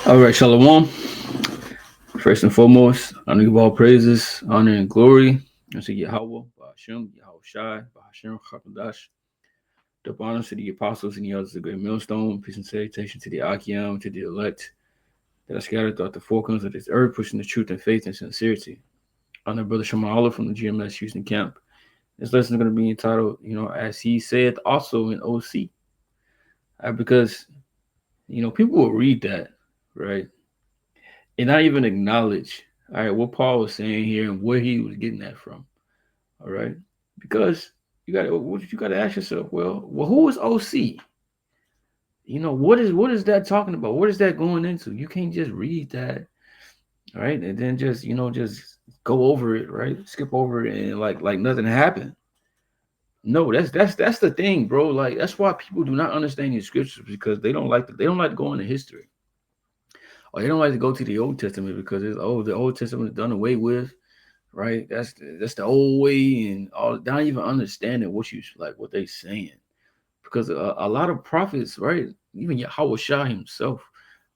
All right, Shalom. First and foremost, I give all praises, honor, and glory unto Yahweh, Bahashem, Yahweh Shai, Bahashem, Chakadash. The honors to the apostles and the others of the great millstone. Peace and salutation to the Akim, to the elect that are scattered throughout the four corners of this earth, pushing the truth and faith and sincerity. Honor Brother Shema Allah from the GMS Houston camp. This lesson is going to be entitled, as he said also in Osee. Because, people will read that, right? And not even acknowledge, all right, what Paul was saying here and where he was getting that from. All right. Because you gotta ask yourself, well, who is OC? What is that talking about? What is that going into? You can't just read that, right? And then just go over it, right? Skip over it and like nothing happened. No, that's the thing, bro. Like that's why people do not understand these scriptures because they don't like to go into history. Or they don't like to go to the Old Testament because the Old Testament is done away with, right? That's the old way and all. Not even understanding what they saying because a lot of prophets, right? Even Yahweh Shah himself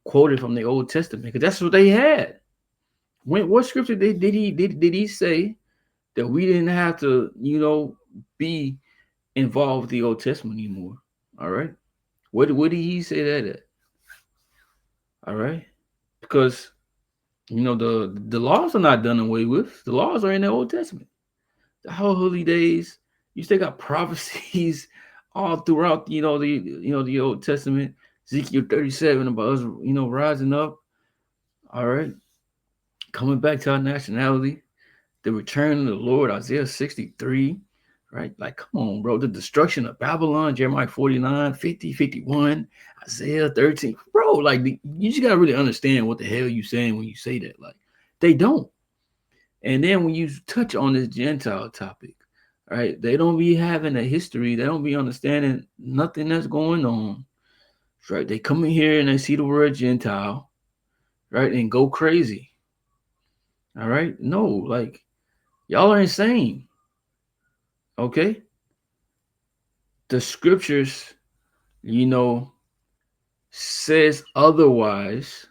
quoted from the Old Testament because that's what they had. What scripture did he say that we didn't have to be involved with the Old Testament anymore? All right, what did he say that at? All right, because the laws are not done away with. The laws are in the Old Testament. The whole holy days. You still got prophecies all throughout, the Old Testament. Ezekiel 37 about us, rising up. All right. Coming back to our nationality. The return of the Lord, Isaiah 63. Right? Like, come on, bro. The destruction of Babylon, Jeremiah 49, 50, 51, Isaiah 13. Bro, like you just gotta really understand what the hell you saying when you say that. Like, they don't. And then when you touch on this Gentile topic, right, they don't be having a history. They don't be understanding nothing that's going on. Right? They come in here and they see the word Gentile, right, and go crazy. All right? No, like y'all are insane. Okay? The scriptures, you know, says otherwise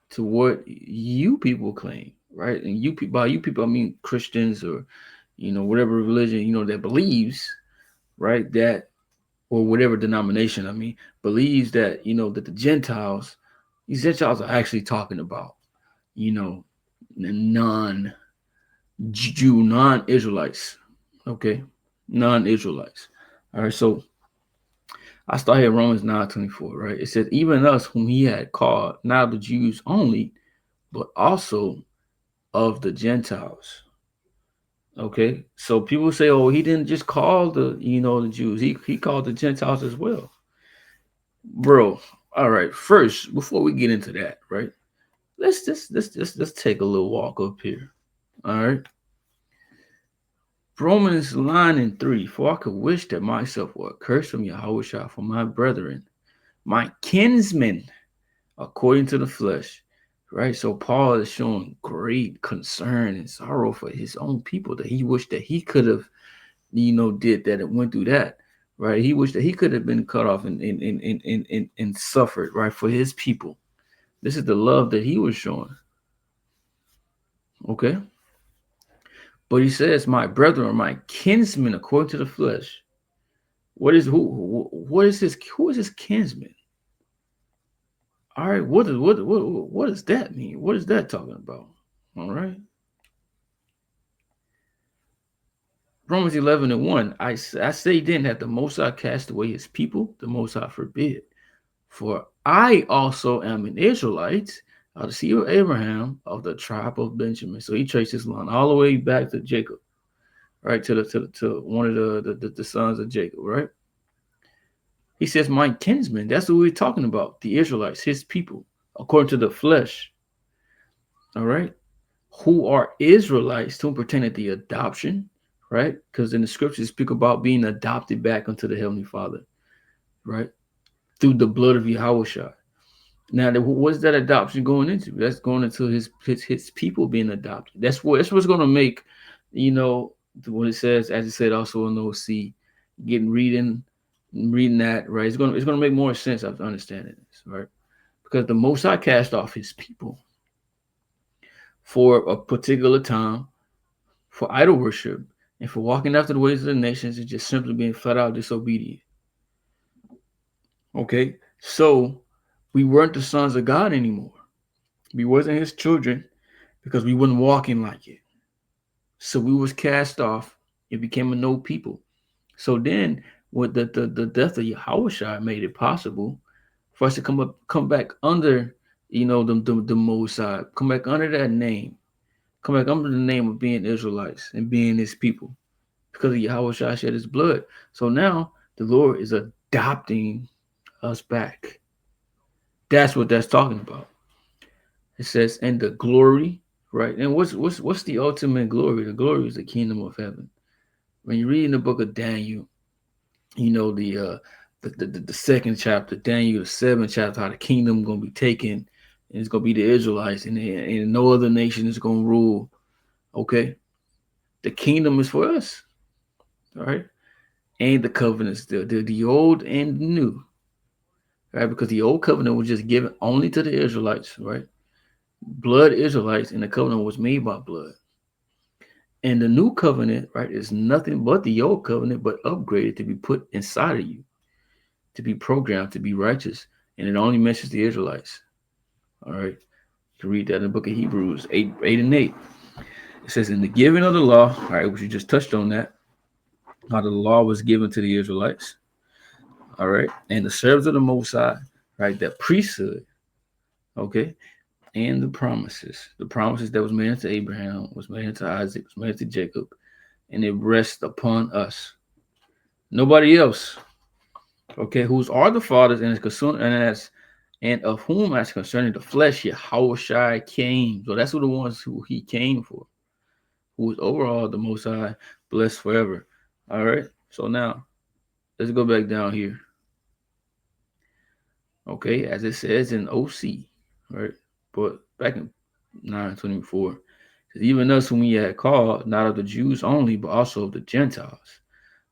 to what you people claim, right? And you people, by you people, I mean Christians or whatever religion that believes, right, that or whatever denomination, I mean, believes that that these Gentiles are actually talking about you know non-Jew, non-Israelites, okay, non-Israelites. All right, so I start here Romans 9:24, right? It says, even us whom he had called, not the Jews only, but also of the Gentiles. Okay, so people say, oh, he didn't just call the Jews, he called the Gentiles as well. Bro, all right, first, before we get into that, right? Let's take a little walk up here. All right. Romans 9:3. For I could wish that myself were accursed from Yahweh Shah for my brethren, my kinsmen, according to the flesh. Right? So Paul is showing great concern and sorrow for his own people that he wished that he could have, did that and went through that. Right? He wished that he could have been cut off and suffered, right, for his people. This is the love that he was showing. Okay. But he says, my brethren, my kinsmen, according to the flesh. Who is his kinsman? All right, what does that mean? What is that talking about? All right. Romans 11:1. I say then that the Most High cast away his people, the Most High forbid. For I also am an Israelite of the seed of Abraham of the tribe of Benjamin. So he traced his line all the way back to Jacob, right? To one of the sons of Jacob, right? He says, my kinsmen, that's what we're talking about, the Israelites, his people, according to the flesh, all right, who are Israelites to pertain to the adoption, right? Because in the scriptures speak about being adopted back unto the Heavenly Father, right? Through the blood of Yahweh. Now, what's that adoption going into? That's going into his people being adopted. That's what's going to make, what it says, as it said also in Osee, reading that, right? It's gonna make more sense after understanding this, right? because the Most High cast off his people for a particular time for idol worship and for walking after the ways of the nations and just simply being flat out disobedient. Okay, so we weren't the sons of God anymore. We wasn't his children because we wasn't walking like it. So we was cast off and became a no people. So then with the death of Yahweh made it possible for us to come back under, the Most High, come back under that name, come back under the name of being Israelites and being his people because of Yahweh shed his blood. So now the Lord is adopting us back. That's what that's talking about. It says, and the glory, right? And what's the ultimate glory? The glory is the kingdom of heaven. When you read in the book of Daniel, the second chapter, Daniel, the seventh chapter, how the kingdom gonna be taken, and it's gonna be the Israelites, and no other nation is gonna rule. Okay, the kingdom is for us, all right, and the covenants, the old and the new, right? Because the old covenant was just given only to the Israelites, right? Blood Israelites, and the covenant was made by blood. And the new covenant, right, is nothing but the old covenant, but upgraded to be put inside of you, to be programmed to be righteous. And it only mentions the Israelites. All right. You can read that in the book of Hebrews 8 and 8. It says, in the giving of the law, all right, which you just touched on that, how the law was given to the Israelites. All right. And the servants of the Most High, right, that priesthood, okay, and the promises that was made unto Abraham, was made unto Isaac, was made unto Jacob, and it rests upon us. Nobody else. Okay, whose are the fathers and and of whom as concerning the flesh, Yahweh came. So that's who the ones who he came for, who is overall the Most High, blessed forever. All right. So now let's go back down here. Okay, as it says in Osee, right? But back in 9:24, even us whom he had called, not of the Jews only, but also of the Gentiles,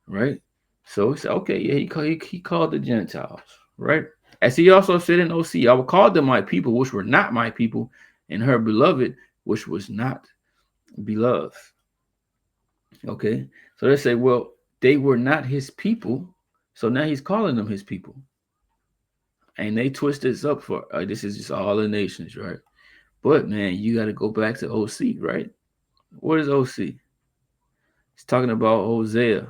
right? So it's okay, yeah, he called the Gentiles, right? As he also said in Osee, I will call them my people, which were not my people, and her beloved, which was not beloved. Okay, so they say, well, they were not his people, so now he's calling them his people. And they twist this up for this is just all the nations, right? But man, you got to go back to Osee, right? What is Osee? It's talking about Hosea.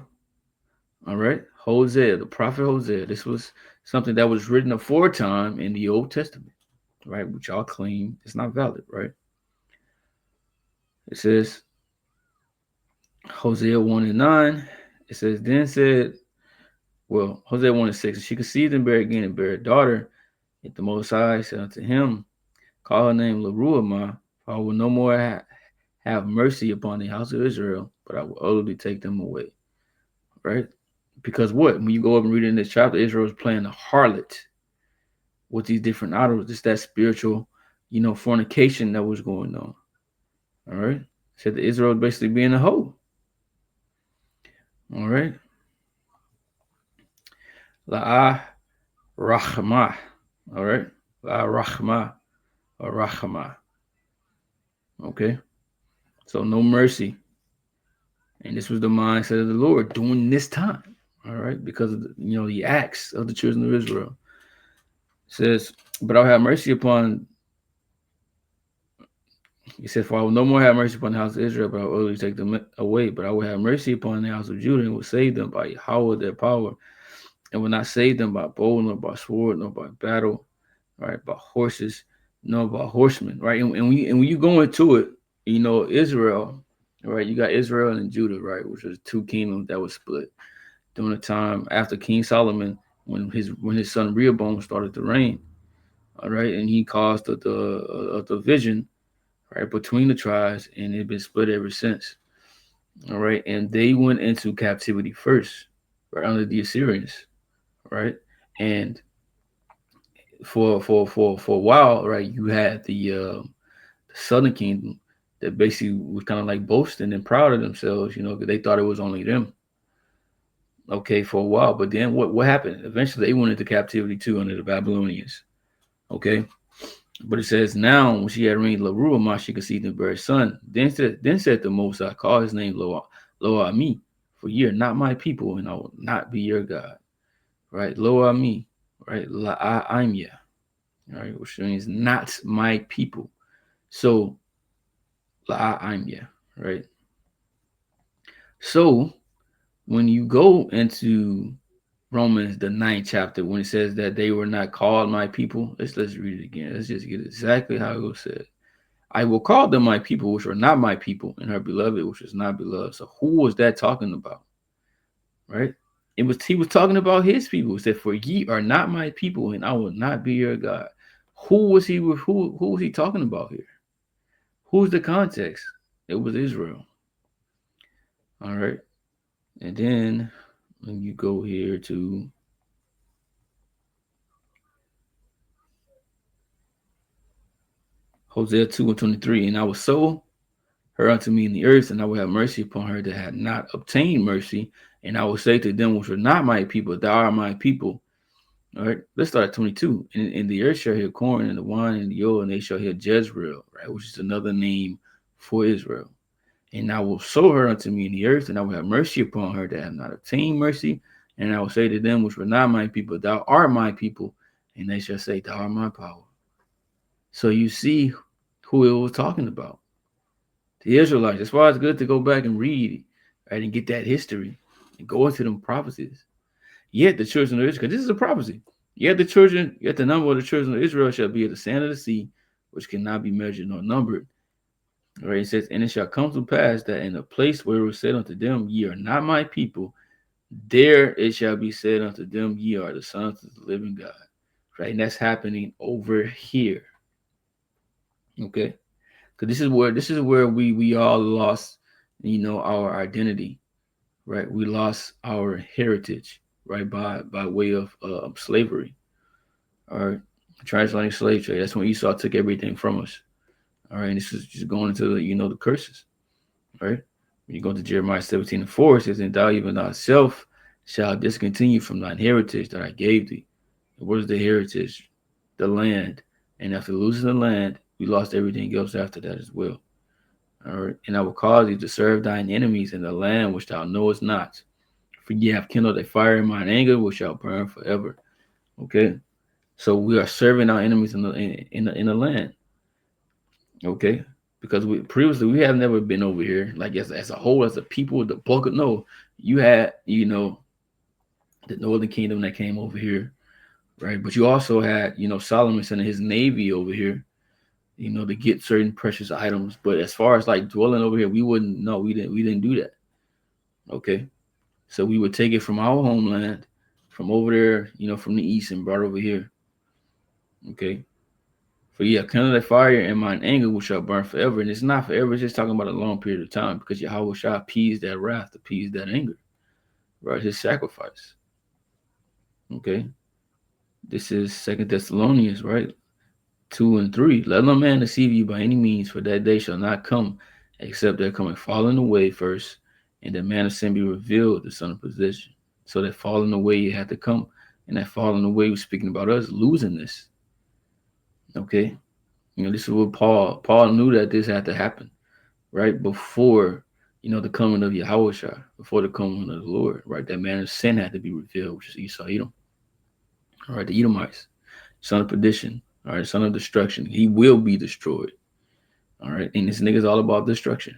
All right, Hosea, the prophet Hosea. This was something that was written aforetime in the Old Testament, right? Which y'all claim is not valid, right? It says Hosea 1 and 9. It says, then said, well, Hosea 1 and 6, she conceived and bare again and bare a daughter. Yet the Most High said unto him, call her name Leruamah, for I will no more have mercy upon the house of Israel, but I will utterly take them away. Right? Because what? When you go up and read in this chapter, Israel is playing the harlot with these different idols. It's that spiritual, fornication that was going on. All right. Said that Israel is basically being a hoe. All right. La'ah Rachmah. All right. La'ah Rachmah or Rachmah. Okay. So no mercy. And this was the mindset of the Lord during this time. All right. Because of the acts of the children of Israel. It says, but I'll have mercy upon. He said, for I will no more have mercy upon the house of Israel, but I will utterly take them away. But I will have mercy upon the house of Judah and will save them by Yahweh their power, and will not save them by bow, nor by sword, nor by battle, right? By horses, nor by horsemen, right? And when you go into it, Israel, right? You got Israel and Judah, right? Which was two kingdoms that was split during the time after King Solomon, when his son Rehoboam started to reign, all right, and he caused the division, right, between the tribes, and it's been split ever since. All right, and they went into captivity first, right, under the Assyrians, right, and for a while, right, you had the Southern Kingdom that basically was kind of like boasting and proud of themselves, because they thought it was only them. Okay, for a while, but then what happened? Eventually, they went into captivity too under the Babylonians. Okay. But it says, now when she had reigned Laruama, she conceived and bare a son. Then said the Most High, call his name Lo Ami, for ye are not my people, and I will not be your God. Right? Lo Ami, right? I'm ya. Right? Which means not my people. So I'm ya. Right? So when you go into Romans the ninth chapter, when it says that they were not called my people, let's read it again. Let's just get exactly how it was said. I will call them my people, which were not my people, and her beloved, which was not beloved. So who was that talking about? Right? He was talking about his people. He said, for ye are not my people, and I will not be your God. Who was he talking about here? Who's the context? It was Israel. All right. And then when you go here to Hosea 2 and 23, and I will sow her unto me in the earth, and I will have mercy upon her that had not obtained mercy. And I will say to them which were not my people, thou art my people. All right, let's start at 22. And the earth shall hear corn and the wine and the oil, and they shall hear Jezreel, right, which is another name for Israel. And I will sow her unto me in the earth, and I will have mercy upon her that have not obtained mercy. And I will say to them which were not my people, thou art my people. And they shall say, thou art my power. So you see who it was talking about. The Israelites. That's why it's good to go back and read, right, and get that history and go into them prophecies. Yet the children of Israel, because this is a prophecy. Yet the number of the children of Israel shall be as the sand of the sea, which cannot be measured nor numbered. Right? It says, and it shall come to pass that in the place where it was said unto them, ye are not my people, there it shall be said unto them, ye are the sons of the living God. Right? And that's happening over here. Okay. Because this is where we all lost, our identity, right? We lost our heritage, right, by way of slavery, all right, transatlantic slave trade. That's when Esau took everything from us, all right. And this is just going into the curses, right? When you go to Jeremiah 17:4, it says, "And thou even thyself shall discontinue from thine heritage that I gave thee." And what is the heritage? The land. And after losing the land, we lost everything else after that as well. All right. And I will cause thee to serve thine enemies in the land which thou knowest not. For ye have kindled a fire in mine anger, which shall burn forever. Okay. So we are serving our enemies in the land. Okay. Because we have never been over here, like as a whole, as a people, the bulk of no. You had, the northern kingdom that came over here, right? But you also had, Solomon sending his navy over here, to get certain precious items. But as far as like dwelling over here, we wouldn't. No, we didn't do that. Okay. So we would take it from our homeland, from over there, from the east, and brought over here. Okay. For yeah, kindle that fire in mine anger which shall burn forever. And it's not forever, it's just talking about a long period of time because Yahweh shall appease that wrath, appease that anger. Right? His sacrifice. Okay. This is Second Thessalonians, right? 2 and 3. Let no man deceive you by any means, for that day shall not come, except there come a falling away first, and the man of sin be revealed, the son of perdition. So that falling away you had to come, and that falling away was speaking about us losing this. Okay, this is what Paul knew that this had to happen right before the coming of Yahweh, before the coming of the Lord. Right, that man of sin had to be revealed, which is Esau, Edom. All right, the Edomites, son of perdition. All right, son of destruction. He will be destroyed. All right. And this nigga's all about destruction.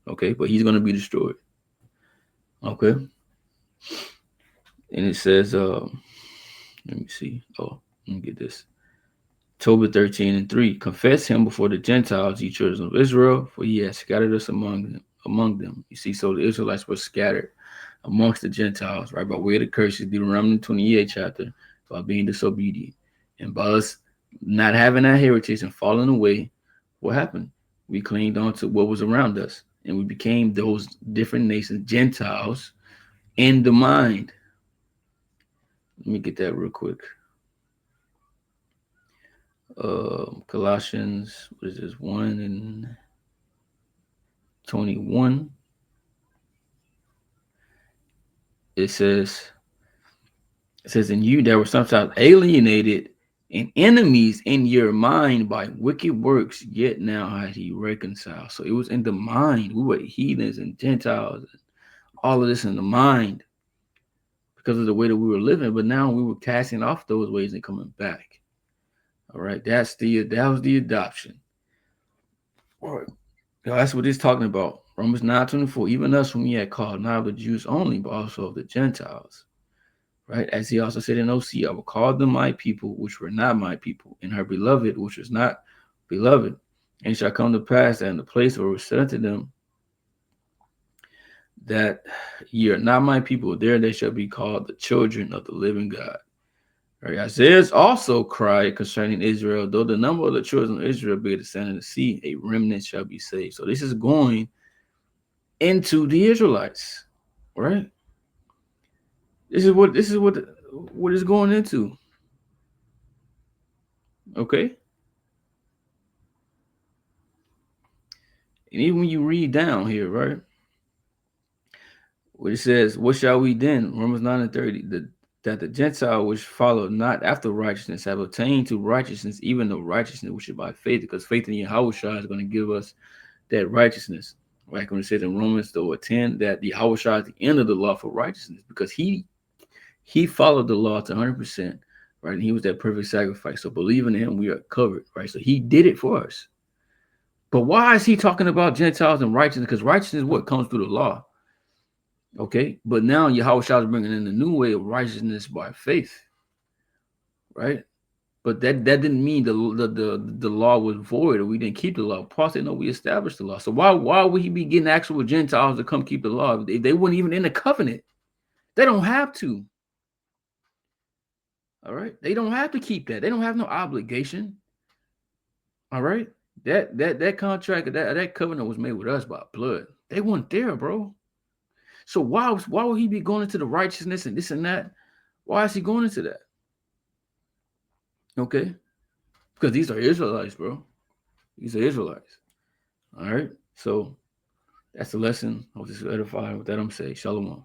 Okay. But he's going to be destroyed. Okay. And it says, let me see. Oh, let me get this. Tobit 13:3. Confess him before the Gentiles, ye children of Israel, for he has scattered us among them. You see, so the Israelites were scattered amongst the Gentiles, right? By way of the curses, Deuteronomy 28 chapter, by being disobedient. And by us not having that heritage and falling away, what happened? We clinged on to what was around us, and we became those different nations, Gentiles, in the mind. Let me get that real quick. Colossians, what is this? 1:21. It says, in you that were sometimes alienated and enemies in your mind by wicked works, yet now had he reconciled. So it was in the mind. We were heathens and Gentiles, and all of this in the mind because of the way that we were living. But now we were casting off those ways and coming back. All right, that was the adoption. All right, that's what it's talking about. Romans 9:24. Even us, whom he had called, not of the Jews only, but also of the Gentiles. Right? As he also said in Osee, I will call them my people, which were not my people, and her beloved, which was not beloved. And it shall come to pass that in the place where we said unto them that ye are not my people, there they shall be called the children of the living God. Right? Isaiah's also cried concerning Israel, though the number of the children of Israel be the sand of the sea, a remnant shall be saved. So this is going into the Israelites, right? This is what it's going into. Okay. And even when you read down here, right, where it says, what shall we then? Romans 9:30, that the Gentile which follow not after righteousness have attained to righteousness, even the righteousness which is by faith, because faith in Yahweh is going to give us that righteousness. Like when it says in Romans 10 that the Yahweh is the end of the law for righteousness, because he followed the law to 100%, right? And he was that perfect sacrifice. So believing in him, we are covered, right? So he did it for us. But why is he talking about Gentiles and righteousness? Because righteousness is what comes through the law. Okay, but now Yahweh Shah is bringing in the new way of righteousness by faith, right? But that didn't mean the law was void or we didn't keep the law. Paul said, no, we established the law. So why would he be getting actual Gentiles to come keep the law? They weren't even in the covenant. They don't have to. All right, they don't have to keep that. They don't have no obligation. All right, that contract, that covenant was made with us by blood. They weren't there, bro. So why would he be going into the righteousness and this and that? Why is he going into that? Okay, because these are Israelites, bro. These are Israelites. All right. So that's the lesson. I was just edifying with that. I'm saying shalom.